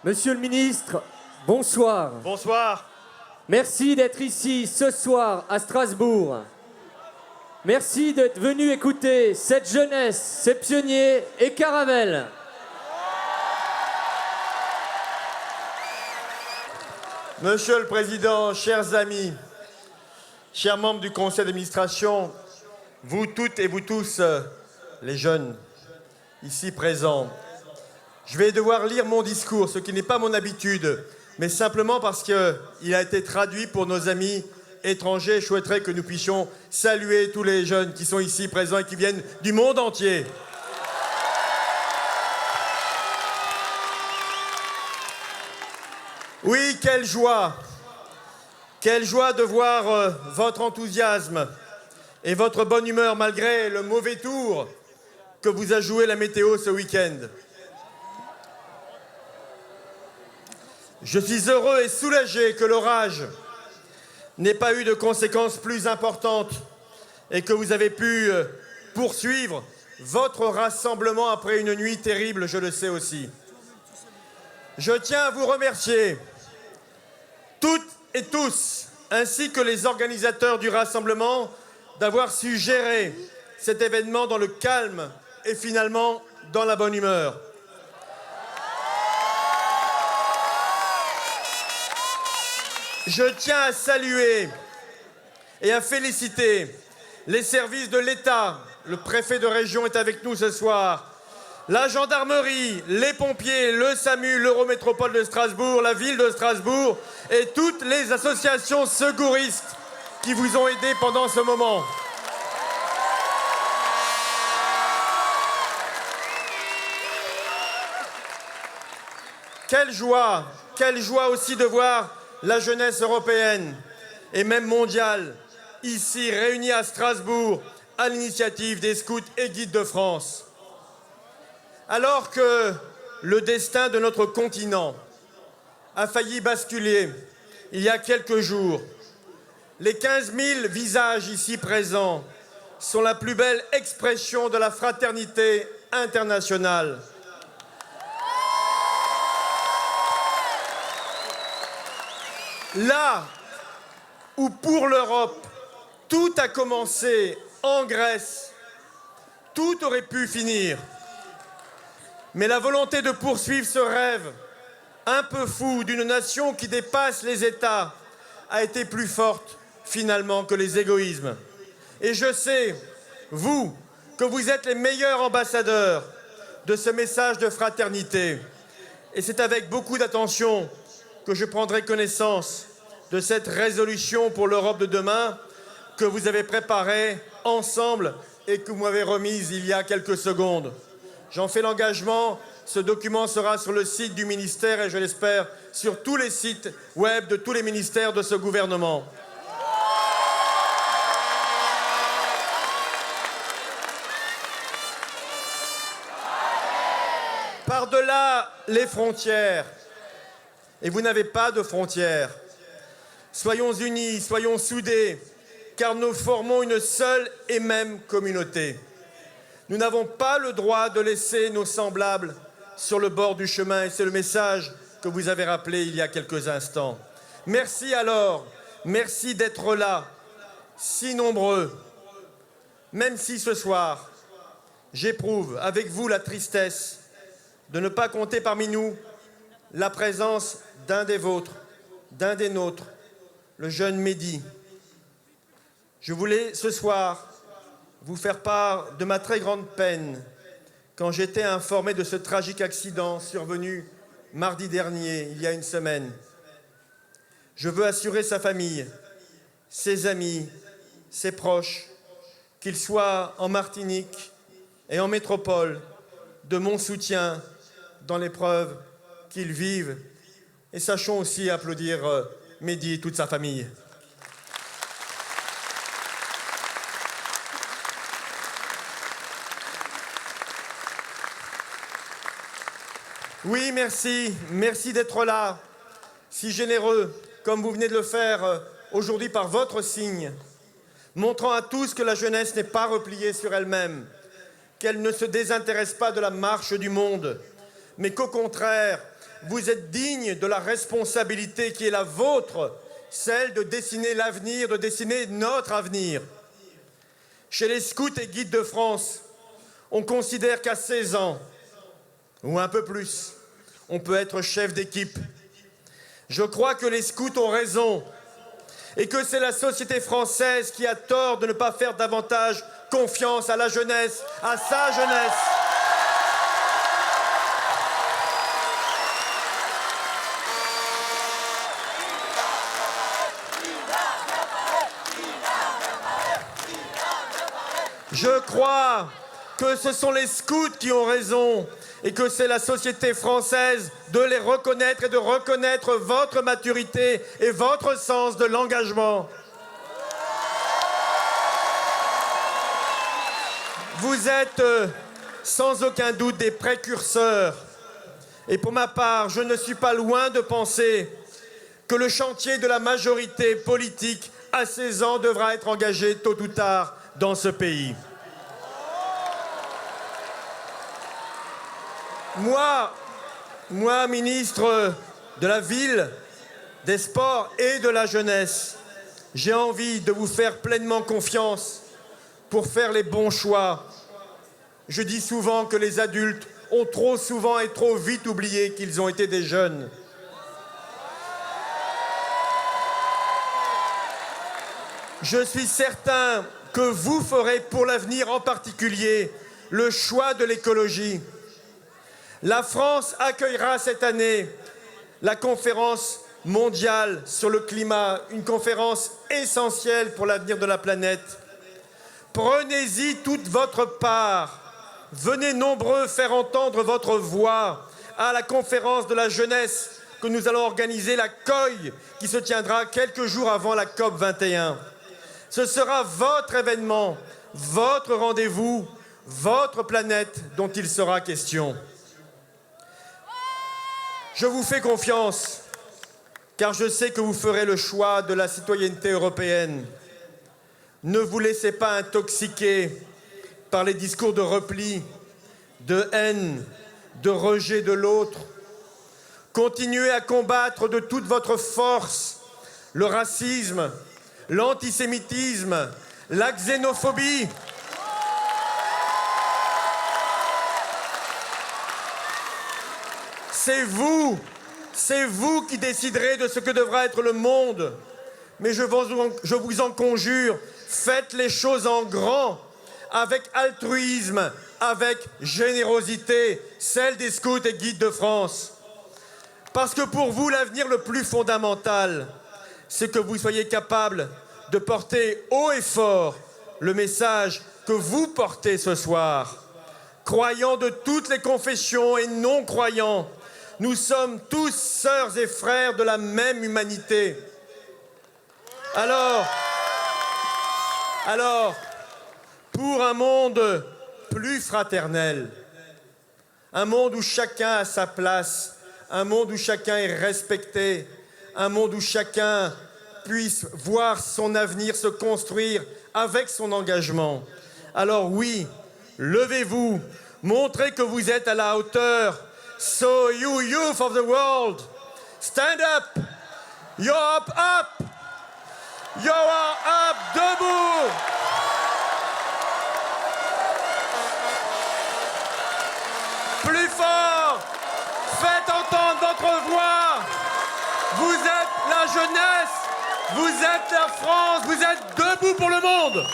Monsieur le ministre, bonsoir. Bonsoir. Merci d'être ici ce soir à Strasbourg. Merci d'être venu écouter cette jeunesse, ces pionniers et Caravelle. Monsieur le Président, chers amis, chers membres du conseil d'administration, vous toutes et vous tous, les jeunes ici présents, je vais devoir lire mon discours, ce qui n'est pas mon habitude, mais simplement parce qu'il a été traduit pour nos amis étrangers. Je souhaiterais que nous puissions saluer tous les jeunes qui sont ici présents et qui viennent du monde entier. Oui, quelle joie de voir votre enthousiasme et votre bonne humeur malgré le mauvais tour que vous a joué la météo ce week-end. Je suis heureux et soulagé que l'orage n'ait pas eu de conséquences plus importantes et que vous avez pu poursuivre votre rassemblement après une nuit terrible, je le sais aussi. Je tiens à vous remercier, toutes et tous, ainsi que les organisateurs du rassemblement, d'avoir su gérer cet événement dans le calme et finalement dans la bonne humeur. Je tiens à saluer et à féliciter les services de l'État. Le préfet de région est avec nous ce soir. La gendarmerie, les pompiers, le SAMU, l'Eurométropole de Strasbourg, la ville de Strasbourg et toutes les associations secouristes qui vous ont aidés pendant ce moment. Quelle joie aussi de voir la jeunesse européenne et même mondiale, ici réunie à Strasbourg, à l'initiative des scouts et guides de France. Alors que le destin de notre continent a failli basculer il y a quelques jours, les 15 000 visages ici présents sont la plus belle expression de la fraternité internationale. Là où pour l'Europe, tout a commencé en Grèce, tout aurait pu finir. Mais la volonté de poursuivre ce rêve un peu fou d'une nation qui dépasse les États a été plus forte finalement que les égoïsmes. Et je sais, vous, que vous êtes les meilleurs ambassadeurs de ce message de fraternité. Et c'est avec beaucoup d'attention que je prendrai connaissance de cette résolution pour l'Europe de demain que vous avez préparée ensemble et que vous m'avez remise il y a quelques secondes. J'en fais l'engagement, ce document sera sur le site du ministère et je l'espère sur tous les sites web de tous les ministères de ce gouvernement. Par-delà les frontières, et vous n'avez pas de frontières, soyons unis, soyons soudés, car nous formons une seule et même communauté. Nous n'avons pas le droit de laisser nos semblables sur le bord du chemin, et c'est le message que vous avez rappelé il y a quelques instants. Merci alors, merci d'être là, si nombreux, même si ce soir, j'éprouve avec vous la tristesse de ne pas compter parmi nous la présence d'un des vôtres, d'un des nôtres, le jeune Mehdi. Je voulais ce soir vous faire part de ma très grande peine quand j'étais informé de ce tragique accident survenu mardi dernier, il y a une semaine. Je veux assurer sa famille, ses amis, ses proches, qu'ils soient en Martinique et en métropole, de mon soutien dans l'épreuve qu'ils vivent. Et sachons aussi applaudir Mehdi et toute sa famille. Oui, merci. Merci d'être là, si généreux, comme vous venez de le faire aujourd'hui par votre signe, montrant à tous que la jeunesse n'est pas repliée sur elle-même, qu'elle ne se désintéresse pas de la marche du monde, mais qu'au contraire, vous êtes digne de la responsabilité qui est la vôtre, celle de dessiner l'avenir, de dessiner notre avenir. Chez les scouts et guides de France, on considère qu'à 16 ans, ou un peu plus, on peut être chef d'équipe. Je crois que les scouts ont raison et que c'est la société française qui a tort de ne pas faire davantage confiance à la jeunesse, à sa jeunesse. Je crois que ce sont les scouts qui ont raison et que c'est la société française de les reconnaître et de reconnaître votre maturité et votre sens de l'engagement. Vous êtes sans aucun doute des précurseurs. Et pour ma part, je ne suis pas loin de penser que le chantier de la majorité politique à 16 ans devra être engagé tôt ou tard dans ce pays. Moi, ministre de la Ville, des Sports et de la Jeunesse, j'ai envie de vous faire pleinement confiance pour faire les bons choix. Je dis souvent que les adultes ont trop souvent et trop vite oublié qu'ils ont été des jeunes. Je suis certain que vous ferez pour l'avenir en particulier le choix de l'écologie. La France accueillera cette année la conférence mondiale sur le climat, une conférence essentielle pour l'avenir de la planète. Prenez-y toute votre part. Venez nombreux faire entendre votre voix à la conférence de la jeunesse que nous allons organiser, la COI, qui se tiendra quelques jours avant la COP 21. Ce sera votre événement, votre rendez-vous, votre planète dont il sera question. Je vous fais confiance, car je sais que vous ferez le choix de la citoyenneté européenne. Ne vous laissez pas intoxiquer par les discours de repli, de haine, de rejet de l'autre. Continuez à combattre de toute votre force le racisme, l'antisémitisme, la xénophobie. C'est vous qui déciderez de ce que devra être le monde. Mais je vous en conjure, faites les choses en grand, avec altruisme, avec générosité, celle des scouts et guides de France. Parce que pour vous, l'avenir le plus fondamental, c'est que vous soyez capables de porter haut et fort le message que vous portez ce soir. Croyants de toutes les confessions et non-croyants, nous sommes tous sœurs et frères de la même humanité. Alors, pour un monde plus fraternel, un monde où chacun a sa place, un monde où chacun est respecté, un monde où chacun puisse voir son avenir se construire avec son engagement. Alors oui, levez-vous, montrez que vous êtes à la hauteur. So you youth of the world, stand up, you're up, you are up, debout. Plus fort, faites entendre votre voix. Vous êtes la jeunesse, vous êtes la France, vous êtes debout pour le monde.